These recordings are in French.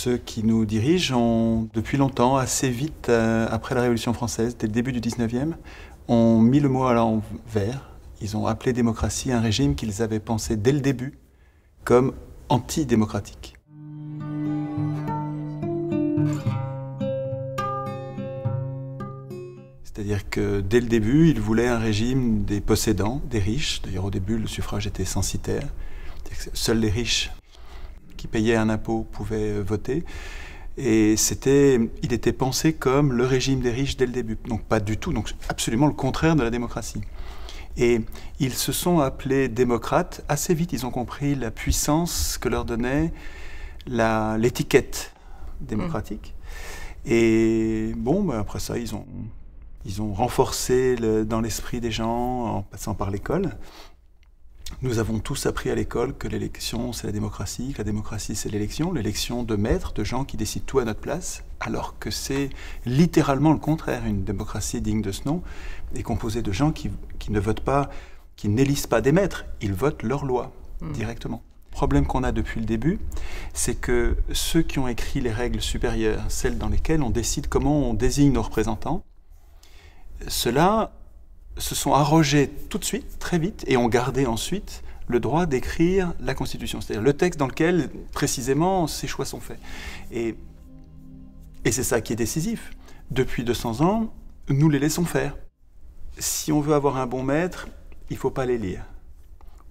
Ceux qui nous dirigent ont, depuis longtemps, assez vite, après la Révolution française, dès le début du 19e, ont mis le mot à l'envers. Ils ont appelé démocratie un régime qu'ils avaient pensé dès le début comme antidémocratique. C'est-à-dire que dès le début, ils voulaient un régime des possédants, des riches. D'ailleurs, au début, le suffrage était censitaire. Seuls les riches qui payaient un impôt pouvaient voter. Et il était pensé comme le régime des riches dès le début. Donc pas du tout, donc absolument le contraire de la démocratie. Et ils se sont appelés démocrates assez vite. Ils ont compris la puissance que leur donnait l'étiquette démocratique. Et bon, après ça, ils ont renforcé dans l'esprit des gens en passant par l'école. Nous avons tous appris à l'école que l'élection, c'est la démocratie, que la démocratie, c'est l'élection de maîtres, de gens qui décident tout à notre place, alors que c'est littéralement le contraire. Une démocratie digne de ce nom est composée de gens qui ne votent pas, qui n'élisent pas des maîtres, ils votent leurs lois directement. Le problème qu'on a depuis le début, c'est que ceux qui ont écrit les règles supérieures, celles dans lesquelles on décide comment on désigne nos représentants, ceux-là se sont arrogés tout de suite, très vite, et ont gardé ensuite le droit d'écrire la Constitution, c'est-à-dire le texte dans lequel, précisément, ces choix sont faits. Et c'est ça qui est décisif. Depuis 200 ans, nous les laissons faire. Si on veut avoir un bon maître, il ne faut pas les lire.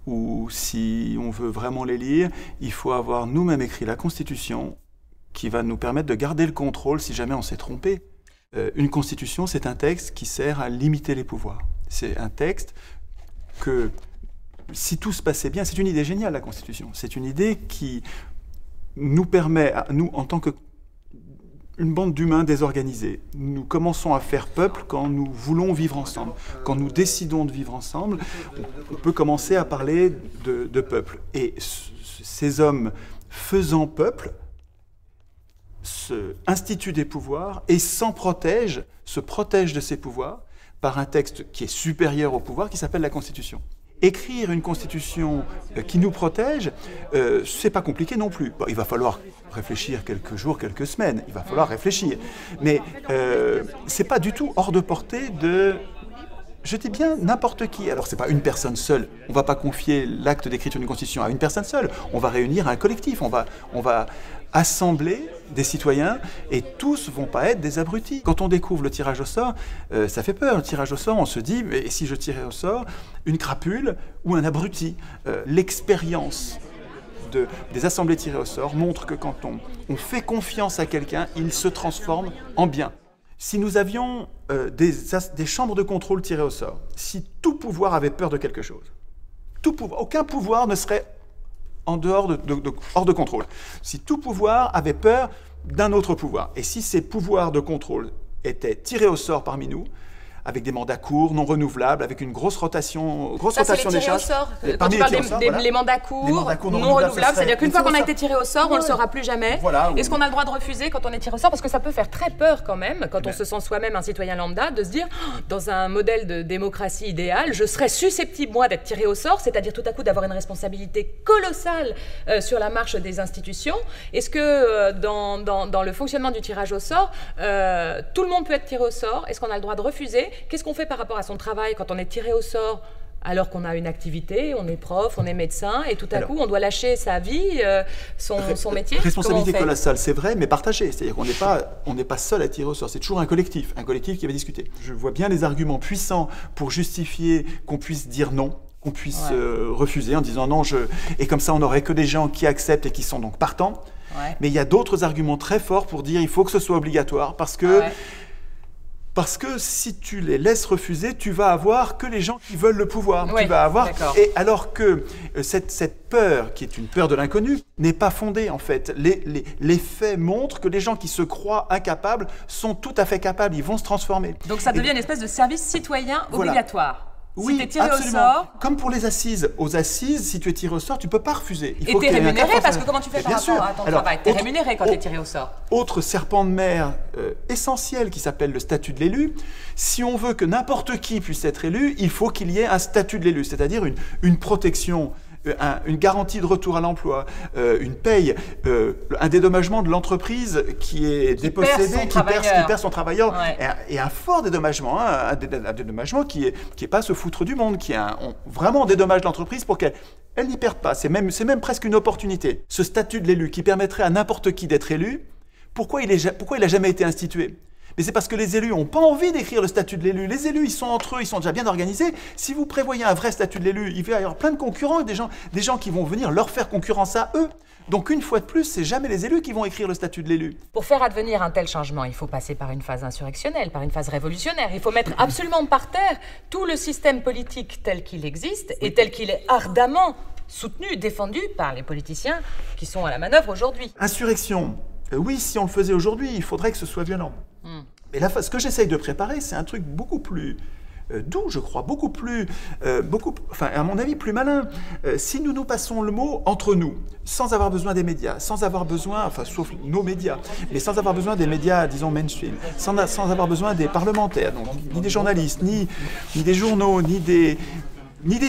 Ou si on veut vraiment les lire, il faut avoir nous-mêmes écrit la Constitution qui va nous permettre de garder le contrôle si jamais on s'est trompé. Une constitution, c'est un texte qui sert à limiter les pouvoirs. C'est un texte que, si tout se passait bien, c'est une idée géniale, la constitution. C'est une idée qui nous permet, à nous, en tant qu'une bande d'humains désorganisés, nous commençons à faire peuple quand nous voulons vivre ensemble. Quand nous décidons de vivre ensemble, on peut commencer à parler de peuple. Et ces hommes faisant peuple, institue des pouvoirs et se protège de ses pouvoirs par un texte qui est supérieur au pouvoir, qui s'appelle la Constitution. Écrire une Constitution qui nous protège, c'est pas compliqué non plus. Bon, il va falloir réfléchir quelques jours, quelques semaines, il va falloir réfléchir. Mais c'est pas du tout hors de portée de... Je dis bien n'importe qui. Alors, c'est pas une personne seule. On va pas confier l'acte d'écriture d'une constitution à une personne seule. On va réunir un collectif. On va assembler des citoyens et tous vont pas être des abrutis. Quand on découvre le tirage au sort, ça fait peur. Le tirage au sort, on se dit, mais si je tirais au sort une crapule ou un abruti? L'expérience des assemblées tirées au sort montre que quand on fait confiance à quelqu'un, il se transforme en bien. Si nous avions des chambres de contrôle tirées au sort, si tout pouvoir avait peur de quelque chose, aucun pouvoir ne serait hors de contrôle. Si tout pouvoir avait peur d'un autre pouvoir, et si ces pouvoirs de contrôle étaient tirés au sort parmi nous, avec des mandats courts, non renouvelables, avec une grosse rotation des charges. Quand tu parles des mandats courts, non renouvelables, c'est-à-dire qu'une fois qu'on a été tiré au sort, on ne le saura plus jamais. Voilà, est-ce qu'on a le droit de refuser quand on est tiré au sort? Parce que ça peut faire très peur quand même, quand on se sent soi-même un citoyen lambda, de se dire, dans un modèle de démocratie idéale, je serais susceptible, moi, d'être tiré au sort, c'est-à-dire tout à coup d'avoir une responsabilité colossale sur la marche des institutions. Est-ce que dans le fonctionnement du tirage au sort, tout le monde peut être tiré au sort? Est-ce qu'on a le droit de refuser? Qu'est-ce qu'on fait par rapport à son travail quand on est tiré au sort alors qu'on a une activité, on est prof, on est médecin, et tout à coup on doit lâcher sa vie, son métier? Responsabilité colossale, c'est vrai, mais partagée. C'est-à-dire qu'on n'est pas seul à tirer au sort, c'est toujours un collectif qui va discuter. Je vois bien les arguments puissants pour justifier qu'on puisse dire non, qu'on puisse refuser en disant non, et comme ça on n'aurait que des gens qui acceptent et qui sont donc partants. Ouais. Mais il y a d'autres arguments très forts pour dire il faut que ce soit obligatoire, parce que... Parce que si tu les laisses refuser, tu vas avoir que les gens qui veulent le pouvoir. Oui, tu vas avoir, et alors que cette peur, qui est une peur de l'inconnu, n'est pas fondée en fait. Les faits montrent que les gens qui se croient incapables sont tout à fait capables, ils vont se transformer. Donc ça devient une espèce de service citoyen obligatoire. Oui, si tu es tiré absolument. Au sort... Comme pour les assises. Aux assises, si tu es tiré au sort, tu ne peux pas refuser. Et tu es rémunéré, parce que comment tu fais par rapport à ton travail? Tu es rémunéré quand tu es tiré au sort. Autre serpent de mer essentiel qui s'appelle le statut de l'élu. Si on veut que n'importe qui puisse être élu, il faut qu'il y ait un statut de l'élu, c'est-à-dire une protection une garantie de retour à l'emploi, une paye, un dédommagement de l'entreprise qui est dépossédée, qui perd son travailleur, et un fort dédommagement, hein, un dédommagement qui est pas se foutre du monde, vraiment on dédommage l'entreprise pour qu'elle n'y perde pas. C'est même presque une opportunité. Ce statut de l'élu qui permettrait à n'importe qui d'être élu, pourquoi il n'a jamais été institué ? Mais c'est parce que les élus n'ont pas envie d'écrire le statut de l'élu. Les élus, ils sont entre eux, ils sont déjà bien organisés. Si vous prévoyez un vrai statut de l'élu, il va y avoir plein de concurrents, des gens qui vont venir leur faire concurrence à eux. Donc une fois de plus, c'est jamais les élus qui vont écrire le statut de l'élu. Pour faire advenir un tel changement, il faut passer par une phase insurrectionnelle, par une phase révolutionnaire. Il faut mettre absolument par terre tout le système politique tel qu'il existe et tel qu'il est ardemment soutenu, défendu par les politiciens qui sont à la manœuvre aujourd'hui. Insurrection. Oui, si on le faisait aujourd'hui, il faudrait que ce soit violent. Mais là, ce que j'essaye de préparer, c'est un truc beaucoup plus doux, je crois, à mon avis, plus malin. Si nous nous passons le mot entre nous, sans avoir besoin des médias, sans avoir besoin, sauf nos médias, mais sans avoir besoin des médias, disons, mainstream, sans avoir besoin des parlementaires, donc, ni des journalistes, ni des journaux, ni des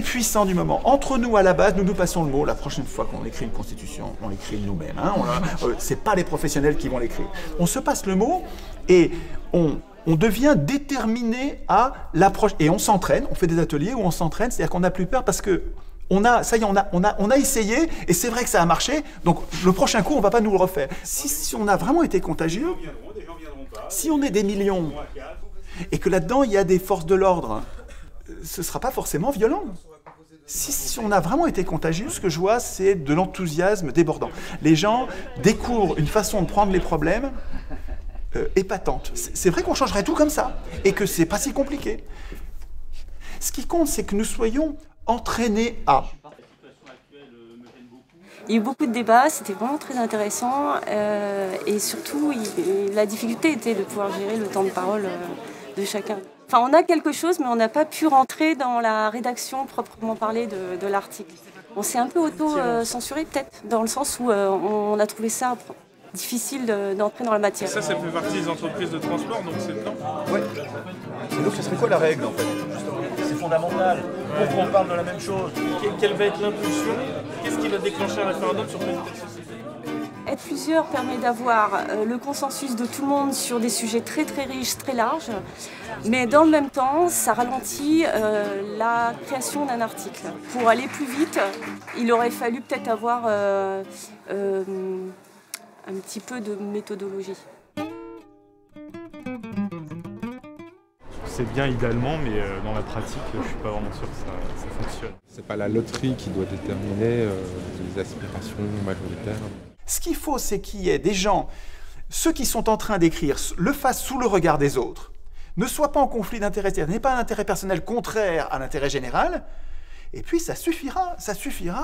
puissants du moment. Entre nous, à la base, nous nous passons le mot. La prochaine fois qu'on écrit une constitution, on l'écrit nous-mêmes. Hein, c'est pas les professionnels qui vont l'écrire. On se passe le mot et on devient déterminé à l'approche. Et on s'entraîne, on fait des ateliers où on s'entraîne, c'est-à-dire qu'on n'a plus peur parce que on a essayé et c'est vrai que ça a marché, donc le prochain coup, on ne va pas nous le refaire. Si on a vraiment été contagieux, si on est des millions et que là-dedans, il y a des forces de l'ordre, ce ne sera pas forcément violent. Si on a vraiment été contagieux, ce que je vois, c'est de l'enthousiasme débordant. Les gens découvrent une façon de prendre les problèmes épatante. C'est vrai qu'on changerait tout comme ça, et que c'est pas si compliqué. Ce qui compte, c'est que nous soyons entraînés à... Il y a eu beaucoup de débats, c'était vraiment très intéressant, et surtout, la difficulté était de pouvoir gérer le temps de parole de chacun. Enfin, on a quelque chose, mais on n'a pas pu rentrer dans la rédaction proprement parlée de l'article. On s'est un peu auto-censuré, peut-être, dans le sens où on a trouvé ça difficile d'entrer dans la matière. Ça fait partie des entreprises de transport, donc c'est le temps. Oui. Et donc, ce serait quoi la règle, en fait? C'est fondamental. Pourquoi on parle de la même chose? Quelle va être l'impulsion? Qu'est-ce qui va déclencher un référendum sur une telle société? Être plusieurs permet d'avoir le consensus de tout le monde sur des sujets très très riches, très larges, mais dans le même temps, ça ralentit la création d'un article. Pour aller plus vite, il aurait fallu peut-être avoir un petit peu de méthodologie. C'est bien idéalement, mais dans la pratique, je ne suis pas vraiment sûr que ça fonctionne. C'est pas la loterie qui doit déterminer les aspirations majoritaires. Ce qu'il faut, c'est qu'il y ait des gens, ceux qui sont en train d'écrire, le fassent sous le regard des autres, ne soient pas en conflit d'intérêts, n'aient pas un intérêt personnel contraire à l'intérêt général, et puis ça suffira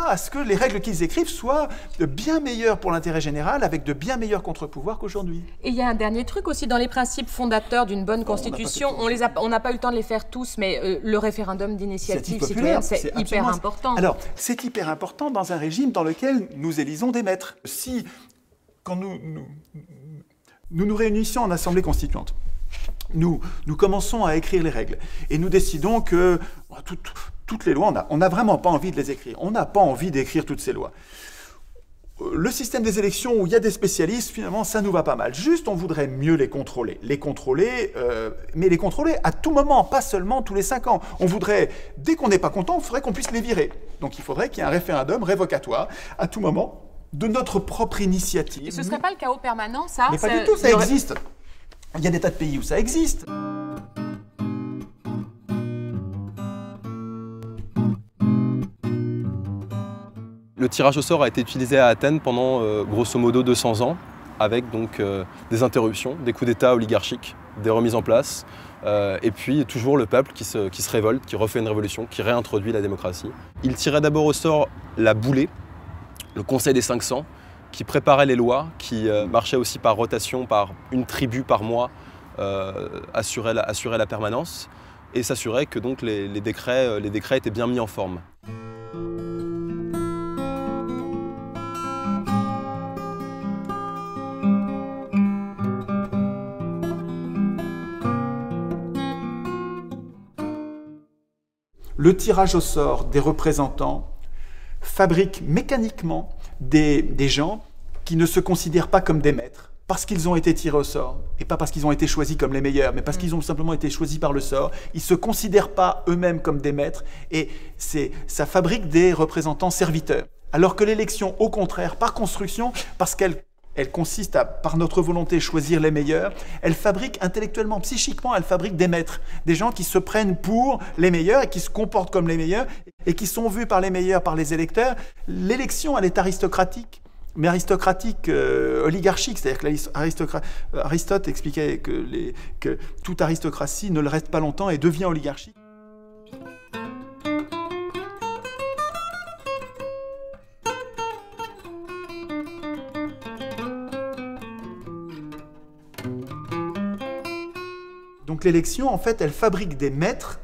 à ce que les règles qu'ils écrivent soient de bien meilleures pour l'intérêt général, avec de bien meilleurs contre-pouvoirs qu'aujourd'hui. Et il y a un dernier truc aussi, dans les principes fondateurs d'une bonne constitution, on n'a pas eu le temps de les faire tous, mais le réféendum d'initiative citoyenne, c'est hyper important. Alors, c'est hyper important dans un régime dans lequel nous élisons des maîtres. Si, quand nous réunissions en assemblée constituante, nous commençons à écrire les règles, et nous décidons que toutes les lois, on n'a vraiment pas envie de les écrire. On n'a pas envie d'écrire toutes ces lois. Le système des élections où il y a des spécialistes, finalement, ça nous va pas mal. Juste, on voudrait mieux les contrôler. Mais les contrôler à tout moment, pas seulement tous les 5 ans. On voudrait, dès qu'on n'est pas content, il faudrait qu'on puisse les virer. Donc il faudrait qu'il y ait un référendum révocatoire à tout moment de notre propre initiative. Et ce ne serait pas le chaos permanent, ça? Mais pas du tout, ça existe. Il y a des tas de pays où ça existe. Le tirage au sort a été utilisé à Athènes pendant grosso modo 200 ans, avec donc des interruptions, des coups d'État oligarchiques, des remises en place, et puis toujours le peuple qui se révolte, qui refait une révolution, qui réintroduit la démocratie. Il tirait d'abord au sort la boulée, le Conseil des 500, qui préparait les lois, qui marchait aussi par rotation, par une tribu par mois, assurait la permanence, et s'assurait que donc les décrets étaient bien mis en forme. Le tirage au sort des représentants fabrique mécaniquement des gens qui ne se considèrent pas comme des maîtres, parce qu'ils ont été tirés au sort, et pas parce qu'ils ont été choisis comme les meilleurs, mais parce qu'ils ont simplement été choisis par le sort. Ils ne se considèrent pas eux-mêmes comme des maîtres, et ça fabrique des représentants serviteurs. Alors que l'élection, au contraire, par construction, parce qu'elle consiste à, par notre volonté, choisir les meilleurs, elle fabrique intellectuellement, psychiquement, elle fabrique des maîtres, des gens qui se prennent pour les meilleurs et qui se comportent comme les meilleurs, et qui sont vus par les meilleurs, par les électeurs. L'élection, elle est aristocratique, mais aristocratique oligarchique, c'est-à-dire que Aristote expliquait que toute aristocratie ne le reste pas longtemps et devient oligarchique. Donc l'élection, en fait, elle fabrique des maîtres,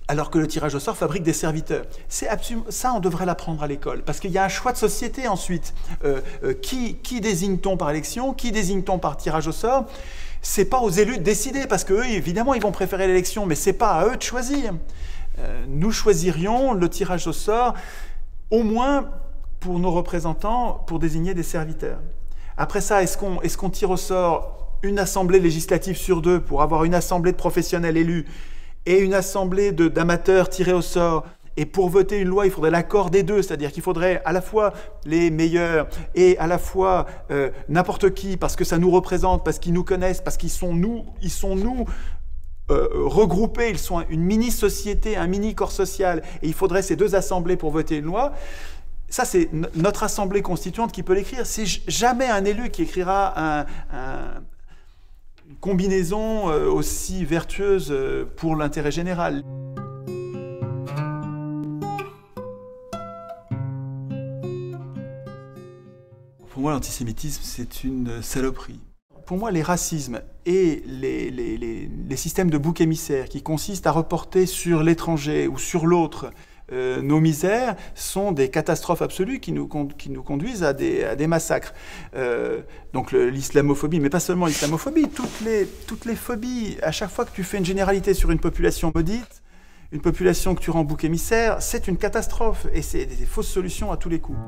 alors que le tirage au sort fabrique des serviteurs. C'est absolument ça, on devrait l'apprendre à l'école, parce qu'il y a un choix de société ensuite. Qui désigne-t-on par élection? Qui désigne-t-on par tirage au sort? C'est pas aux élus de décider, parce qu'eux, évidemment, ils vont préférer l'élection, mais c'est pas à eux de choisir. Nous choisirions le tirage au sort, au moins pour nos représentants, pour désigner des serviteurs. Après ça, est-ce qu'on tire au sort une assemblée législative sur 2 pour avoir une assemblée de professionnels élus et une assemblée d'amateurs tirés au sort, et pour voter une loi, il faudrait l'accord des deux, c'est-à-dire qu'il faudrait à la fois les meilleurs et à la fois n'importe qui, parce que ça nous représente, parce qu'ils nous connaissent, parce qu'ils sont nous regroupés, ils sont une mini-société, un mini-corps social, et il faudrait ces deux assemblées pour voter une loi. Ça, c'est notre assemblée constituante qui peut l'écrire. C'est jamais un élu qui écrira une combinaison aussi vertueuse pour l'intérêt général. Pour moi, l'antisémitisme, c'est une saloperie. Pour moi, les racismes et les systèmes de bouc émissaire qui consistent à reporter sur l'étranger ou sur l'autre nos misères sont des catastrophes absolues qui nous conduisent à des massacres. Donc l'islamophobie, mais pas seulement l'islamophobie, toutes les phobies, à chaque fois que tu fais une généralité sur une population maudite, une population que tu rends bouc émissaire, c'est une catastrophe et c'est des fausses solutions à tous les coups.